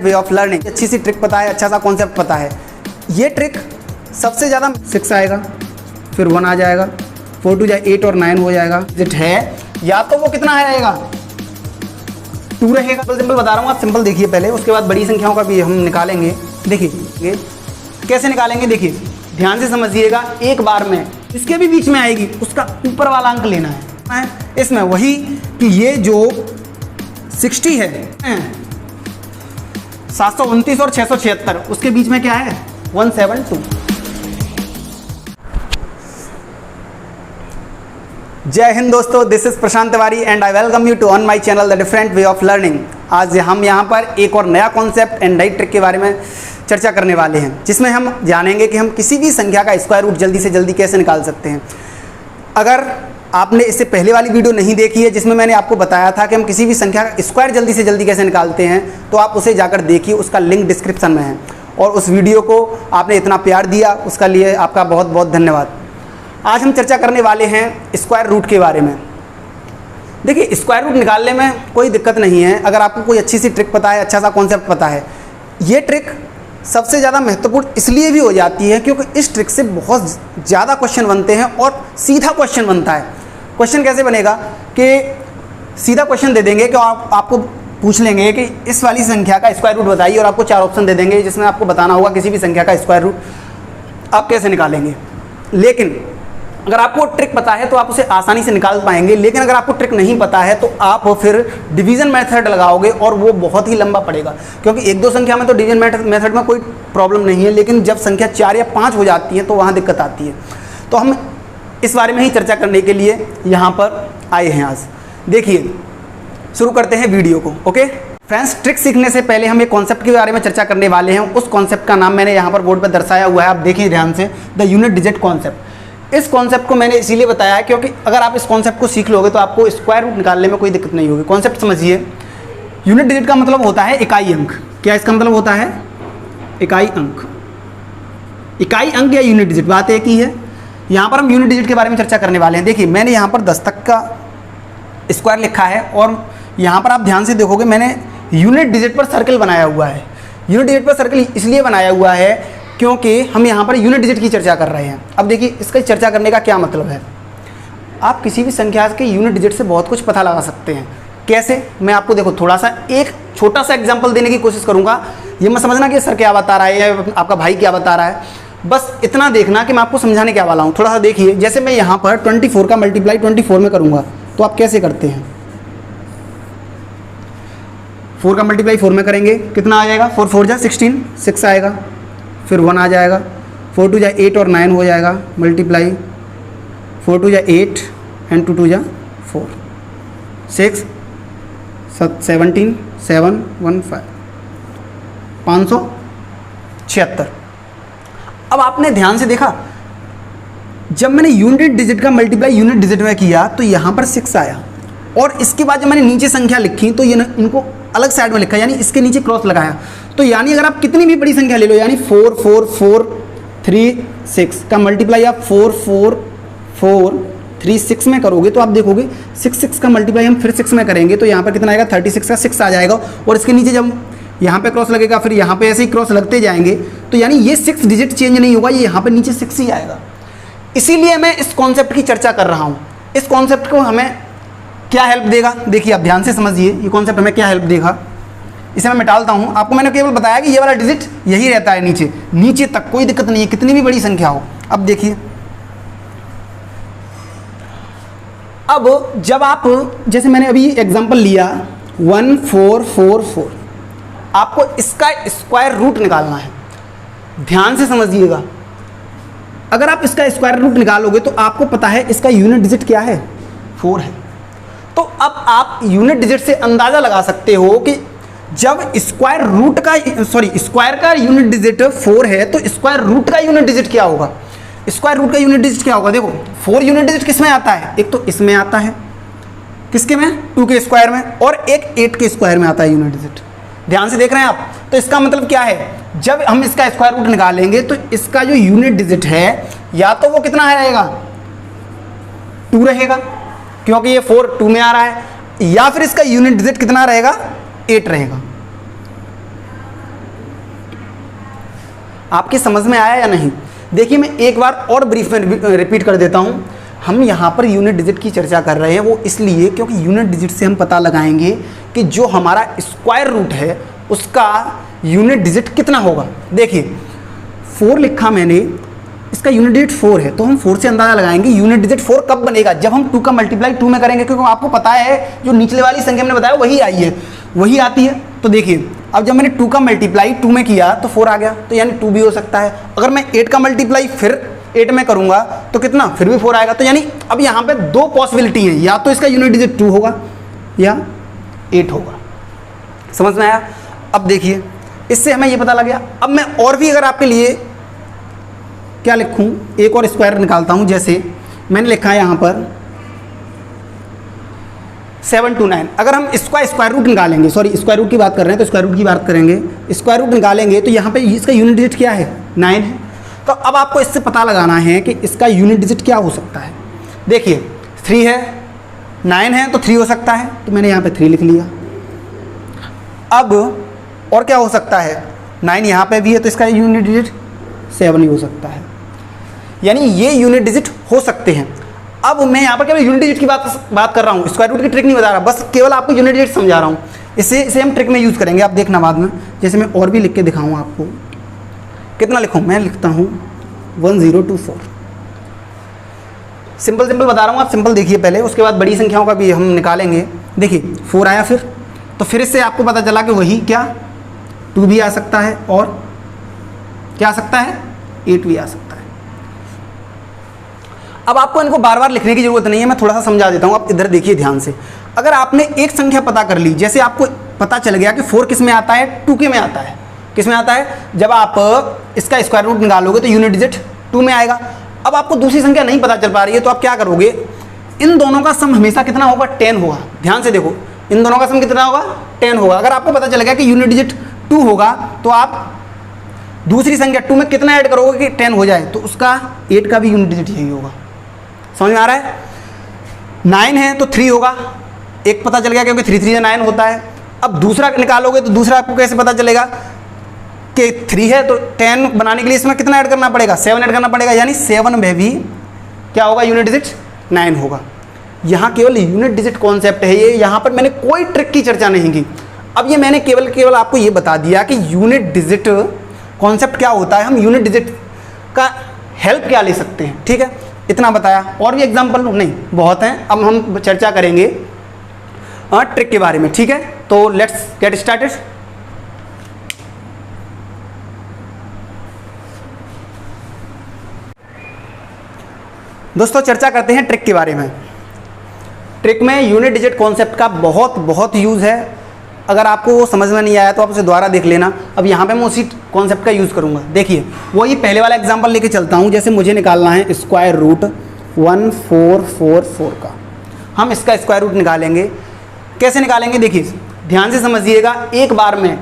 Way of learning. अच्छी सी trick पता है, अच्छा सा कॉन्सेप्ट पता है। ये ट्रिक सबसे ज़्यादा 6 आएगा, फिर 1 आ जाएगा, 4 2 जाए 8 और 9 हो जाएगा। डिजिट है या तो वो कितना आएगा 2 रहेगा। सिंपल बता रहा हूँ, आप सिंपल देखिए पहले, उसके बाद बड़ी संख्याओं का भी हम निकालेंगे। देखिए कैसे निकालेंगे, देखिए ध्यान से समझिएगा। एक बार में इसके भी बीच में आएगी, उसका ऊपर वाला अंक लेना है। इसमें वही कि ये जो 60 है 729 और 676, उसके बीच में क्या है 172। जय हिंद दोस्तों, this is Prashant Tiwari and I welcome you to on my channel the different way of learning. आज हम यहाँ पर एक और नया कॉन्सेप्ट एंड नई ट्रिक के बारे में चर्चा करने वाले हैं, जिसमें हम जानेंगे कि हम किसी भी संख्या का स्क्वायर रूट जल्दी से जल्दी कैसे निकाल सकते हैं। अगर आपने इससे पहले वाली वीडियो नहीं देखी है जिसमें मैंने आपको बताया था कि हम किसी भी संख्या का स्क्वायर जल्दी से जल्दी कैसे निकालते हैं, तो आप उसे जाकर देखिए, उसका लिंक डिस्क्रिप्शन में है। और उस वीडियो को आपने इतना प्यार दिया, उसका लिए आपका बहुत बहुत धन्यवाद। आज हम चर्चा करने वाले हैं स्क्वायर रूट के बारे में। देखिए, स्क्वायर रूट निकालने में कोई दिक्कत नहीं है अगर आपको कोई अच्छी सी ट्रिक पता है, अच्छा सा कॉन्सेप्ट पता है। ये ट्रिक सबसे ज़्यादा महत्वपूर्ण इसलिए भी हो जाती है क्योंकि इस ट्रिक से बहुत ज़्यादा क्वेश्चन बनते हैं और सीधा क्वेश्चन बनता है। क्वेश्चन कैसे बनेगा कि सीधा क्वेश्चन दे देंगे कि आपको पूछ लेंगे कि इस वाली संख्या का स्क्वायर रूट बताइए, और आपको 4 ऑप्शन दे देंगे जिसमें आपको बताना होगा किसी भी संख्या का स्क्वायर रूट आप कैसे निकालेंगे। लेकिन अगर आपको ट्रिक पता है तो आप उसे आसानी से निकाल पाएंगे। लेकिन अगर आपको ट्रिक नहीं पता है तो आप फिर डिवीजन मेथड लगाओगे और वो बहुत ही लंबा पड़ेगा, क्योंकि 1-2 संख्या में तो डिवीजन मेथड में कोई प्रॉब्लम नहीं है, लेकिन जब संख्या 4 या 5 हो जाती है तो वहाँ दिक्कत आती है। तो हम इस बारे में ही चर्चा करने के लिए यहाँ पर आए हैं आज। देखिए, शुरू करते हैं वीडियो को। ओके फ्रेंड्स, ट्रिक सीखने से पहले हम एक कॉन्सेप्ट के बारे में चर्चा करने वाले हैं। उस कॉन्सेप्ट का नाम मैंने यहाँ पर बोर्ड पर दर्शाया हुआ है, आप देखिए ध्यान से, द यूनिट डिजिट कॉन्सेप्ट। इस कॉन्सेप्ट को मैंने इसीलिए बताया है क्योंकि अगर आप इस कॉन्सेप्ट को सीख लोगे तो आपको स्क्वायर रूट निकालने में कोई दिक्कत नहीं होगी। कॉन्सेप्ट समझिए। यूनिट डिजिट का मतलब होता है इकाई अंक। क्या इसका मतलब होता है? इकाई अंक। इकाई अंक या यूनिट डिजिट, बात एक ही है। यहाँ पर हम यूनिट डिजिट के बारे में चर्चा करने वाले हैं। देखिए, मैंने यहाँ पर 10 तक का स्क्वायर लिखा है और यहाँ पर आप ध्यान से देखोगे मैंने यूनिट डिजिट पर सर्कल बनाया हुआ है। यूनिट डिजिट पर सर्कल इसलिए बनाया हुआ है क्योंकि हम यहाँ पर यूनिट डिजिट की चर्चा कर रहे हैं। अब देखिए, इसका चर्चा करने का क्या मतलब है। आप किसी भी संख्या के यूनिट डिजिट से बहुत कुछ पता लगा सकते हैं। कैसे? मैं आपको देखो थोड़ा सा एक छोटा सा एग्जांपल देने की कोशिश करूँगा। ये मत समझना कि सर क्या बता रहा है या आपका भाई क्या बता रहा है, बस इतना देखना कि मैं आपको समझाने क्या वाला हूँ। थोड़ा सा देखिए, जैसे मैं यहाँ पर 24 का मल्टीप्लाई 24 में करूँगा तो आप कैसे करते हैं? 4 का मल्टीप्लाई 4 में करेंगे, कितना आ जाएगा? 4 4 जा 16, 6 आएगा, फिर 1 आ जाएगा, 4 2 जा 8 और 9 हो जाएगा, मल्टीप्लाई 4 2 जा 8 एंड 2 2 जा 4, 6 17 7 1 5, 576। अब आपने ध्यान से देखा, जब मैंने यूनिट डिजिट का मल्टीप्लाई यूनिट डिजिट में किया तो यहाँ पर 6 आया, और इसके बाद जब मैंने नीचे संख्या लिखी तो ये इनको अलग साइड में लिखा, यानी इसके नीचे क्रॉस लगाया। तो यानी अगर आप कितनी भी बड़ी संख्या ले लो, यानी 4 4 4 3 6 का मल्टीप्लाई आप 4 4 4 3 6 में करोगे तो आप देखोगे 6 6 का मल्टीप्लाई हम फिर 6 में करेंगे तो यहाँ पर कितना आएगा? 36 का 6 आ जाएगा, और इसके नीचे जब यहाँ पे क्रॉस लगेगा फिर यहाँ पे ऐसे ही क्रॉस लगते जाएंगे, तो यानी ये 6 डिजिट चेंज नहीं होगा, ये यहाँ पे नीचे 6 ही आएगा। इसीलिए मैं इस कॉन्सेप्ट की चर्चा कर रहा हूँ। इस कॉन्सेप्ट को हमें क्या हेल्प देगा, देखिए आप ध्यान से समझिए, ये कॉन्सेप्ट हमें क्या हेल्प देगा। इसे मैं मिटालता हूँ। आपको मैंने केवल बताया कि ये वाला डिजिट यही रहता है, नीचे तक कोई दिक्कत नहीं है, कितनी भी बड़ी संख्या हो। अब देखिए, अब जब आप, जैसे मैंने अभी एग्जांपल लिया 1444, आपको इसका स्क्वायर रूट निकालना है। ध्यान से समझिएगा, अगर आप इसका स्क्वायर रूट निकालोगे तो आपको पता है इसका यूनिट डिजिट क्या है? 4 है। तो अब आप यूनिट डिजिट से अंदाज़ा लगा सकते हो कि जब स्क्वायर का यूनिट डिजिट 4 है तो स्क्वायर रूट का यूनिट डिजिट क्या होगा? स्क्वायर रूट का यूनिट डिजिट क्या होगा? देखो, 4 यूनिट डिजिट किस में आता है? एक तो इसमें आता है, किसके में? 2 के स्क्वायर में, और एक 8 के स्क्वायर में आता है यूनिट डिजिट। ध्यान से देख रहे हैं आप? तो इसका मतलब क्या है, जब हम इसका स्क्वायर रूट निकालेंगे तो इसका जो यूनिट डिजिट है या तो वो कितना रहेगा? 2 रहेगा, क्योंकि ये 4 2 में आ रहा है, या फिर इसका यूनिट डिजिट कितना रहेगा? 8 रहेगा। आपकी समझ में आया या नहीं? देखिए मैं एक बार और ब्रीफ में रिपीट कर देता हूँ। हम यहाँ पर यूनिट डिजिट की चर्चा कर रहे हैं, वो इसलिए क्योंकि यूनिट डिजिट से हम पता लगाएंगे कि जो हमारा स्क्वायर रूट है उसका यूनिट डिजिट कितना होगा। देखिए 4 लिखा मैंने, इसका यूनिट डिजिट 4 है, तो हम 4 से अंदाजा लगाएंगे यूनिट डिजिट 4 कब बनेगा, जब हम 2 का मल्टीप्लाई 2 में करेंगे, क्योंकि आपको पता है जो निचले वाली संख्या हमने बताया वही आई है, वही आती है। तो देखिए अब जब मैंने 2 का मल्टीप्लाई 2 में किया तो 4 आ गया, तो यानी 2 भी हो सकता है। अगर मैं 8 का मल्टीप्लाई फिर 8 में करूंगा तो कितना, फिर भी 4 आएगा। तो यानी अब यहाँ पे 2 पॉसिबिलिटी है, या तो इसका यूनिट डिजिट 2 होगा या 8 होगा। समझ में आया? अब देखिए इससे हमें ये पता लग गया। अब मैं और भी अगर आपके लिए क्या लिखूं, एक और स्क्वायर निकालता हूं। जैसे मैंने लिखा है यहाँ पर 729। अगर हम इसका स्क्वायर रूट निकालेंगे, सॉरी स्क्वायर रूट की बात कर रहे हैं तो स्क्वायर रूट की बात करेंगे, स्क्वायर रूट निकालेंगे तो यहाँ पे इसका यूनिट डिजिट क्या है, 9 है। तो अब आपको इससे पता लगाना है कि इसका यूनिट डिजिट क्या हो सकता है। देखिए 3 है, 9 है तो 3 हो सकता है, तो मैंने यहाँ पे 3 लिख लिया। अब और क्या हो सकता है, 9 यहाँ पे भी है तो इसका यूनिट डिजिट 7 ही हो सकता है, यानी ये यूनिट डिजिट हो सकते हैं। अब मैं यहाँ पर केवल यूनिट डिजिट की बात कर रहा हूँ, स्क्वायर रूट की ट्रिक नहीं बता रहा, बस केवल आपको यूनिट डिजिट समझा रहा हूँ। इसे हम ट्रिक में यूज़ करेंगे, आप देखना बाद में। जैसे मैं और भी लिख के दिखाऊँ आपको, कितना लिखूँ, मैं लिखता हूँ 1024। सिंपल बता रहा हूँ, आप सिंपल देखिए पहले, उसके बाद बड़ी संख्याओं का भी हम निकालेंगे। देखिए 4 आया फिर इससे आपको पता चला कि वही क्या 2 भी आ सकता है और क्या आ सकता है, 8 भी आ सकता है। अब आपको इनको बार बार लिखने की जरूरत नहीं है, मैं थोड़ा सा समझा देता हूँ, आप इधर देखिए ध्यान से। अगर आपने एक संख्या पता कर ली, जैसे आपको पता चल गया कि 4 किस में आता है, 2 के में आता है। किस में आता है, जब आप इसका स्क्वायर रूट निकालोगे तो यूनिट डिजिट 2 में आएगा। अब आपको दूसरी संख्या नहीं पता चल पा रही है तो आप क्या करोगे, इन दोनों का सम हमेशा कितना होगा, 10 होगा। ध्यान से देखो, इन दोनों का सम कितना होगा, 10 होगा। अगर आपको पता चल गया कि यूनिट डिजिट 2 होगा तो आप दूसरी संख्या 2 में कितना ऐड करोगे कि 10 हो जाए, तो उसका 8 का भी यूनिट डिजिट यही होगा। समझ में आ रहा है? 9 है तो 3 होगा, एक पता चल गया क्योंकि 3 3 9 होता है। अब दूसरा निकालोगे तो दूसरा आपको कैसे पता चलेगा कि 3 है, तो 10 बनाने के लिए इसमें कितना ऐड करना पड़ेगा, 7 ऐड करना पड़ेगा, यानी 7 में भी क्या होगा, यूनिट डिजिट 9 होगा। यहाँ केवल यूनिट डिजिट कॉन्सेप्ट है ये, यहाँ पर मैंने कोई ट्रिक की चर्चा नहीं की। अब ये मैंने केवल आपको ये बता दिया कि यूनिट डिजिट कॉन्सेप्ट क्या होता है, हम यूनिट डिजिट का हेल्प क्या ले सकते हैं। ठीक है, इतना बताया। और भी एग्जाम्पल नहीं, बहुत हैं। अब हम चर्चा करेंगे ट्रिक के बारे में। ठीक है, तो लेट्स गेट स्टार्टेड। दोस्तों चर्चा करते हैं ट्रिक के बारे में। ट्रिक में यूनिट डिजिट कॉन्सेप्ट का बहुत यूज़ है। अगर आपको वो समझ में नहीं आया तो आप उसे दोबारा देख लेना। अब यहाँ पे मैं उसी कॉन्सेप्ट का यूज़ करूँगा। देखिए वही पहले वाला एग्जांपल लेके चलता हूँ। जैसे मुझे निकालना है स्क्वायर रूट 1444 का, हम इसका स्क्वायर रूट निकालेंगे। कैसे निकालेंगे देखिए ध्यान से समझिएगा, एक बार में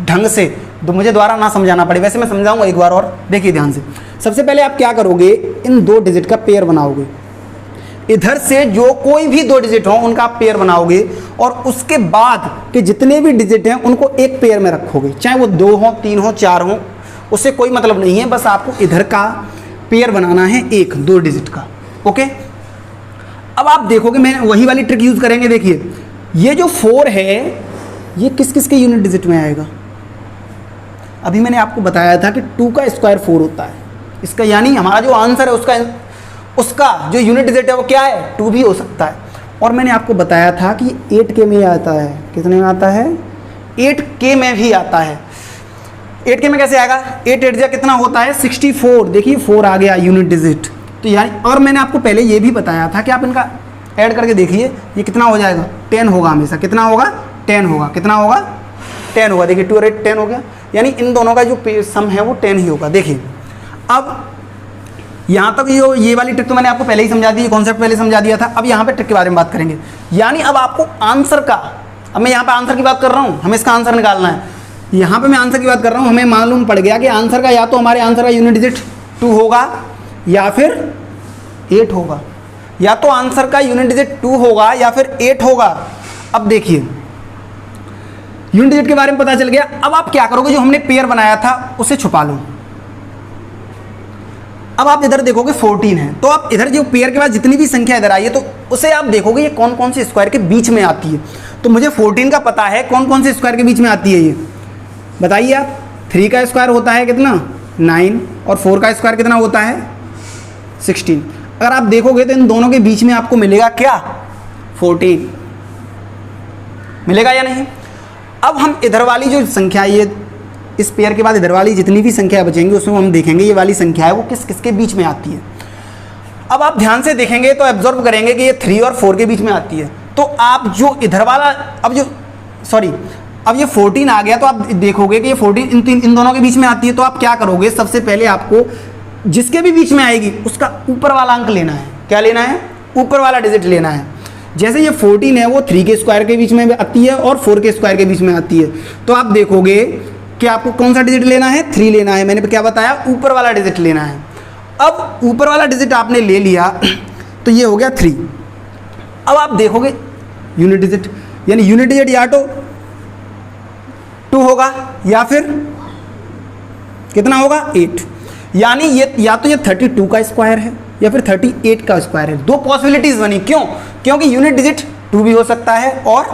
ढंग से, तो मुझे दोबारा ना समझाना पड़े, वैसे मैं समझाऊंगा एक बार और। देखिए ध्यान से, सबसे पहले आप क्या करोगे, इन 2 डिजिट का पेयर बनाओगे। इधर से जो कोई भी 2 डिजिट हो उनका आप पेयर बनाओगे, और उसके बाद के जितने भी डिजिट हैं उनको एक पेयर में रखोगे, चाहे वो 2 हो, 3 हो, 4 हो, उससे कोई मतलब नहीं है। बस आपको इधर का पेयर बनाना है 2 डिजिट का। ओके, अब आप देखोगे मैं वही वाली ट्रिक यूज़ करेंगे। देखिए ये जो 4 है ये किस किस के यूनिट डिजिट में आएगा। अभी मैंने आपको बताया था कि 2 का स्क्वायर 4 होता है इसका, यानी हमारा जो आंसर है उसका जो यूनिट डिजिट है वो क्या है, 2 भी हो सकता है। और मैंने आपको बताया था कि 8 के में आता है, कितने में आता है, 8 के में भी आता है। 8 के में कैसे आएगा, 8 8 कितना होता है 64। देखिए 4 आ गया यूनिट डिजिट। तो यानी, और मैंने आपको पहले ये भी बताया था कि आप इनका ऐड करके देखिए ये कितना हो जाएगा, 10 होगा हमेशा। कितना होगा, 10 होगा। कितना होगा, 10 होगा। देखिए 2 और 8 10 हो गया, यानी इन दोनों का जो सम है वो 10 ही होगा। देखिए अब यहाँ तक ये वाली ट्रिक तो मैंने आपको पहले ही समझा दी, कॉन्सेप्ट पहले समझा दिया था। अब यहाँ पे ट्रिक के बारे में बात करेंगे, यानी अब आपको आंसर का, अब मैं यहाँ पे आंसर की बात कर रहा हूँ, हमें इसका आंसर निकालना है। यहाँ पे मैं आंसर की बात कर रहा हूँ, हमें मालूम पड़ गया कि आंसर का या तो हमारे आंसर का यूनिट डिजिट 2 होगा या फिर 8 होगा, या तो आंसर का यूनिट डिजिट 2 होगा या फिर 8 होगा। अब देखिए यूनिट डिजिट के बारे में पता चल गया। अब आप क्या करोगे, जो हमने पेयर बनाया था उसे छुपा लो। अब आप इधर देखोगे 14 है, तो आप इधर जो पेयर के बाद जितनी भी संख्या इधर आई है तो उसे आप देखोगे ये कौन कौन से स्क्वायर के बीच में आती है। तो मुझे 14 का पता है कौन कौन से स्क्वायर के बीच में आती है, ये बताइए आप। 3 का स्क्वायर होता है कितना 9 और 4 का स्क्वायर कितना होता है 16। अगर आप देखोगे तो इन दोनों के बीच में आपको मिलेगा क्या 14 मिलेगा या नहीं। अब हम इधर वाली जो संख्या ये इस पेयर के बाद इधर वाली जितनी भी संख्या बचेंगी उसमें हम देखेंगे ये वाली संख्या है वो किस किस के बीच में आती है। अब आप ध्यान से देखेंगे तो एब्जॉर्व करेंगे कि ये 3 और 4 के बीच में आती है। तो आप जो इधर वाला अब ये 14 आ गया तो आप देखोगे कि ये 14 इन दोनों के बीच में आती है। तो आप क्या करोगे, सबसे पहले आपको जिसके भी बीच में आएगी उसका ऊपर वाला अंक लेना है। क्या लेना है, ऊपर वाला डिजिट लेना है। जैसे ये 14 है वो 3 के स्क्वायर के बीच में आती है और 4 के स्क्वायर के बीच में आती है। तो आप देखोगे कि आपको कौन सा डिजिट लेना है 3 लेना है। मैंने क्या बताया, ऊपर वाला डिजिट लेना है। अब ऊपर वाला डिजिट आपने ले लिया तो ये हो गया 3। अब आप देखोगे यूनिट डिजिट, यानी यूनिट डिजिट या तो 2 होगा या फिर कितना होगा 8, यानी ये या तो ये 32 का स्क्वायर है या फिर 38 का स्क्वायर है। दो पॉसिबिलिटीज बनी, क्यों, क्योंकि यूनिट डिजिट 2 भी हो सकता है और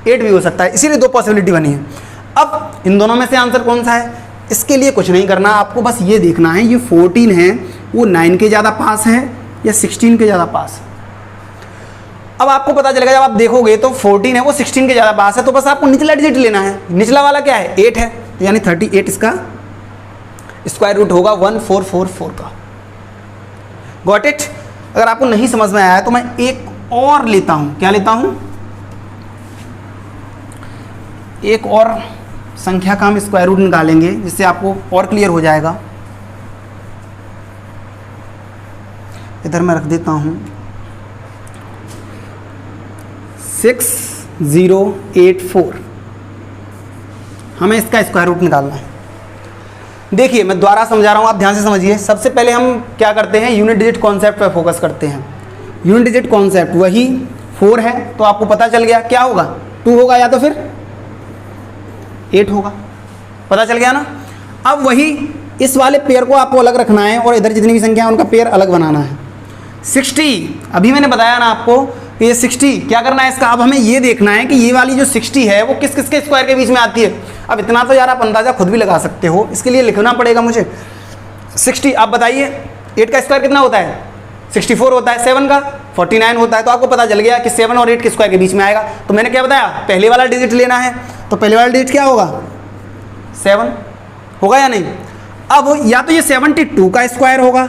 8 भी हो सकता है, इसीलिए दो पॉसिबिलिटी बनी है। अब इन दोनों में से आंसर कौन सा है, इसके लिए कुछ नहीं करना, आपको बस ये देखना है ये 14 है वो 9 के ज़्यादा पास है या 16 के ज़्यादा पास है। अब आपको पता चलेगा जब आप देखोगे तो 14 है वो 16 के ज़्यादा पास है। तो बस आपको निचला डिजिट लेना है, निचला वाला क्या है 8 है, तो यानी 38 इसका स्क्वायर रूट होगा 1444 का। Got it. अगर आपको नहीं समझ में आया तो मैं एक और लेता हूँ, क्या लेता हूँ, एक और संख्या का हम स्क्वायर रूट निकालेंगे जिससे आपको और क्लियर हो जाएगा। इधर मैं रख देता हूँ 6084, हमें इसका स्क्वायर रूट निकालना है। देखिए मैं दोबारा समझा रहा हूँ, आप ध्यान से समझिए। सबसे पहले हम क्या करते हैं, यूनिट डिजिट कॉन्सेप्ट पर फोकस करते हैं। यूनिट डिजिट कॉन्सेप्ट वही 4 है, तो आपको पता चल गया क्या होगा 2 होगा या तो फिर 8 होगा, पता चल गया ना। अब वही इस वाले पेयर को आपको अलग रखना है और इधर जितनी भी संख्या है उनका पेयर अलग बनाना है। 60 अभी मैंने बताया ना आपको कि ये 60 क्या करना है इसका, अब हमें ये देखना है कि ये वाली जो 60 है वो किस किस के स्क्वायर के बीच में आती है। अब इतना तो यार आप अंदाज़ा खुद भी लगा सकते हो, इसके लिए लिखना पड़ेगा मुझे 60। आप बताइए 8 का स्क्वायर कितना होता है 64 होता है, 7 का 49 होता है। तो आपको पता चल गया कि 7 और 8 के स्क्वायर के बीच में आएगा। तो मैंने क्या बताया, पहले वाला डिजिट लेना है, तो पहले वाला डिजिट क्या होगा 7 होगा या नहीं। अब या तो ये 72 का स्क्वायर होगा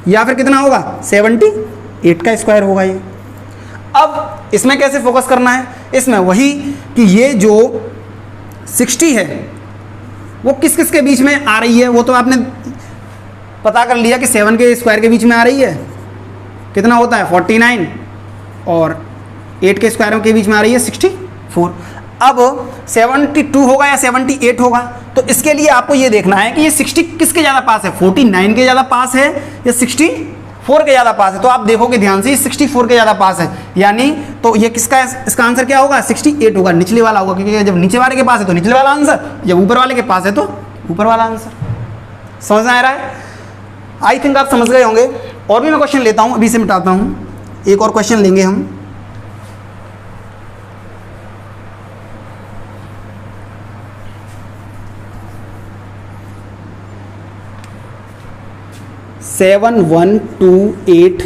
या फिर कितना होगा 78 का स्क्वायर होगा ये। अब इसमें कैसे फोकस करना है, इसमें वही कि ये जो 60 है वो किस किस के बीच में आ रही है, वो तो आपने पता कर लिया कि 7 के स्क्वायर के बीच में आ रही है, कितना होता है 49, और 8 के स्क्वायर के बीच में आ रही है 64। अब 72 होगा या 78 होगा, तो इसके लिए आपको ये देखना है कि ये 60 किसके ज़्यादा पास है, 49 के ज़्यादा पास है या 64 के ज़्यादा पास है। तो आप देखोगे ध्यान से 64 के ज़्यादा पास है, यानी तो ये किसका है, इसका आंसर क्या होगा 68 होगा, निचले वाला होगा, क्योंकि जब नीचे वाले के पास है तो निचले वाला आंसर, जब ऊपर वाले के पास है तो ऊपर वाला आंसर। समझ में आ रहा है, आई थिंक आप समझ गए होंगे। और भी मैं क्वेश्चन लेता हूँ, अभी से मिटाता हूँ, एक और क्वेश्चन लेंगे हम। सेवन 1 2 8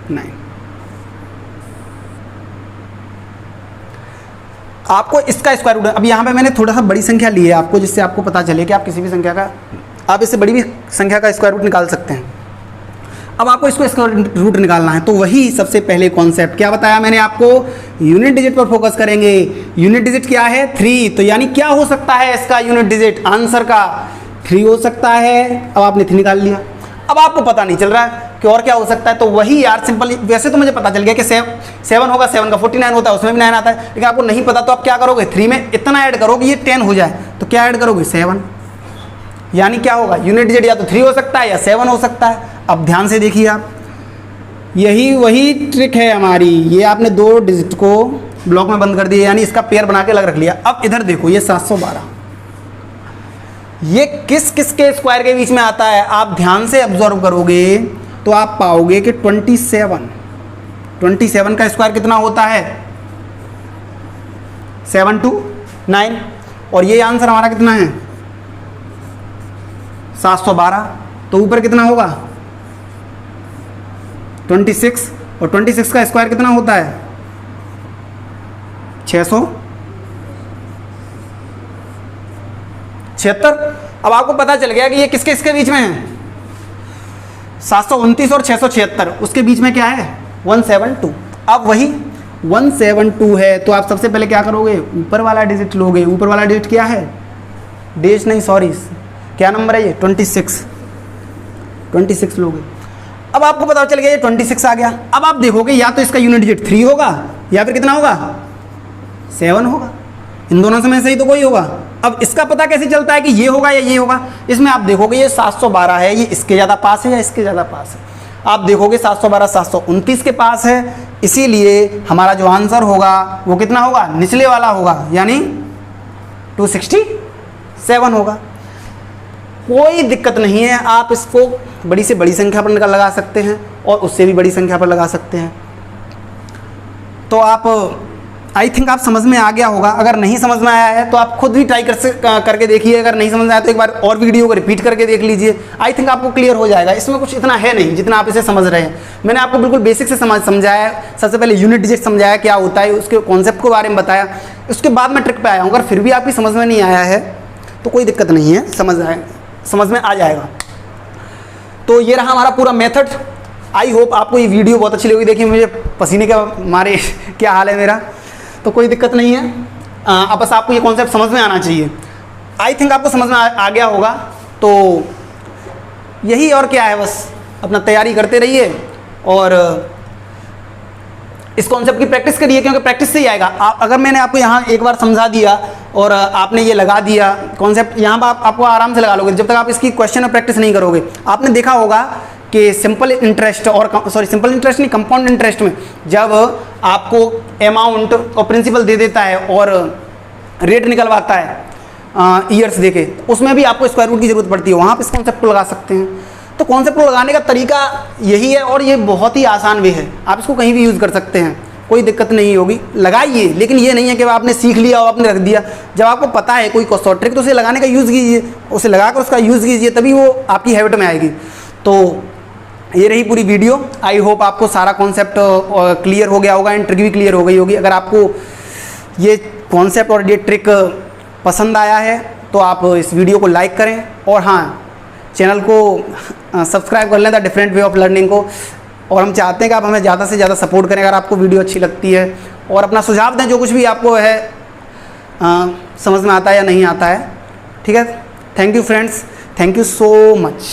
9। आपको इसका स्क्वायर रूट, अब यहाँ पे मैंने थोड़ा सा बड़ी संख्या ली है आपको, जिससे आपको पता चले कि आप किसी भी संख्या का, आप इससे बड़ी भी संख्या का स्क्वायर रूट निकाल सकते हैं। अब आपको इसको स्क्वायर रूट निकालना है, तो वही सबसे पहले कॉन्सेप्ट क्या बताया मैंने आपको, यूनिट डिजिट पर फोकस करेंगे। यूनिट डिजिट क्या है 3, तो यानी क्या हो सकता है इसका यूनिट डिजिट, आंसर का 3 हो सकता है। अब आपने 3 निकाल लिया, अब आपको पता नहीं चल रहा है कि और क्या हो सकता है। तो वही यार सिंपल, वैसे तो मुझे पता चल गया कि 7 होगा, 7 का 49 होता है, उसमें भी 9 आता है, लेकिन आपको नहीं पता तो आप क्या करोगे, 3 में इतना ऐड करोगे ये 10 हो जाए, तो क्या ऐड करोगे 7, यानी क्या होगा यूनिट डिजिट या तो 3 हो सकता है या 7 हो सकता है। अब ध्यान से देखिए आप, यही वही ट्रिक है हमारी, ये आपने 2 डिजिट को ब्लॉक में बंद कर दिया, यानी इसका पेयर बना के अलग रख लिया। अब इधर देखो ये 712, ये किस किस के स्क्वायर के बीच में आता है, आप ध्यान से ऑब्जर्व करोगे तो आप पाओगे कि 27 का स्क्वायर कितना होता है 7 2 9, और ये आंसर हमारा कितना है 712। तो ऊपर कितना होगा 26, और 26 का स्क्वायर कितना होता है 676। अब आपको पता चल गया कि ये किसके इसके बीच में है 729 और 676, उसके बीच में क्या है 172। अब वही 172 है तो आप सबसे पहले क्या करोगे, ऊपर वाला डिजिट लोगे। ऊपर वाला डिजिट क्या है, डेश नहीं सॉरी, क्या नंबर है ये 26 लोगे। अब आपको पता चल गया ये 26 आ गया। अब आप देखोगे या तो इसका यूनिट डिजिट 3 होगा या फिर कितना होगा 7 होगा, इन दोनों से में से ही तो कोई होगा। अब इसका पता कैसे चलता है कि ये होगा या ये होगा, इसमें आप देखोगे ये 712 है, ये इसके ज़्यादा पास है या इसके ज़्यादा पास है। आप देखोगे 712 729 के पास है, इसीलिए हमारा जो आंसर होगा वो कितना होगा, निचले वाला होगा, यानी 267 होगा। कोई दिक्कत नहीं है, आप इसको बड़ी से बड़ी संख्या पर लगा सकते हैं और उससे भी बड़ी संख्या पर लगा सकते हैं। तो आप आई थिंक आप समझ में आ गया होगा। अगर नहीं समझ में आया है तो आप खुद भी ट्राई करके देखिए। अगर नहीं समझ में आया तो एक बार और वीडियो को रिपीट करके देख लीजिए, आई थिंक आपको क्लियर हो जाएगा। इसमें कुछ इतना है नहीं जितना आप इसे समझ रहे हैं। मैंने आपको बिल्कुल बेसिक से समझाया। सबसे पहले यूनिट डिजिट समझाया क्या होता है, उसके कॉन्सेप्ट के बारे में बताया, उसके बाद मैं ट्रिक पे आया हूँ। अगर फिर भी आपकी समझ में नहीं आया है तो कोई दिक्कत नहीं है, समझ में आ जाएगा। तो ये रहा हमारा पूरा मेथड। आई होप आपको ये वीडियो बहुत अच्छी लगी। देखिए मुझे पसीने के मारे क्या हाल है मेरा, तो कोई दिक्कत नहीं है। अब बस आपको ये कॉन्सेप्ट समझ में आना चाहिए। आई थिंक आपको समझ में आ गया होगा। तो यही और क्या है, बस अपना तैयारी करते रहिए और इस कॉन्सेप्ट की प्रैक्टिस करिए, क्योंकि प्रैक्टिस से ही आएगा। अगर मैंने आपको यहाँ एक बार समझा दिया और आपने ये लगा दिया कॉन्सेप्ट, यहाँ पर आपको आराम से लगा लोगे। जब तक आप इसकी क्वेश्चन में प्रैक्टिस नहीं करोगे, आपने देखा होगा कि सिंपल इंटरेस्ट नहीं, कंपाउंड इंटरेस्ट में जब आपको अमाउंट और प्रिंसिपल दे देता है और रेट निकलवाता है ईयर्स देके, उसमें भी आपको स्क्वायर रूट की जरूरत पड़ती है। वहाँ पर इस कॉन्सेप्ट को लगा सकते हैं। तो कॉन्सेप्ट को लगाने का तरीका यही है और ये बहुत ही आसान वे है। आप इसको कहीं भी यूज़ कर सकते हैं, कोई दिक्कत नहीं होगी। लगाइए, लेकिन ये नहीं है कि आपने सीख लिया और आपने रख दिया। जब आपको पता है कोई शॉर्ट ट्रिक तो उसे लगाने का यूज़ कीजिए, उसे लगाकर उसका यूज़ कीजिए, तभी वो आपकी हैबिट में आएगी। तो ये रही पूरी वीडियो। आई होप आपको सारा कॉन्सेप्ट क्लियर हो गया होगा एंड ट्रिक भी क्लियर हो गई होगी। अगर आपको ये कॉन्सेप्ट और ये ट्रिक पसंद आया है तो आप इस वीडियो को लाइक करें और हाँ, चैनल को सब्सक्राइब कर लें the different way of learning को। और हम चाहते हैं कि आप हमें ज़्यादा से ज़्यादा सपोर्ट करें अगर आपको वीडियो अच्छी लगती है, और अपना सुझाव दें जो कुछ भी आपको है समझ में आता है या नहीं आता है। ठीक है, thank you friends, thank you so much.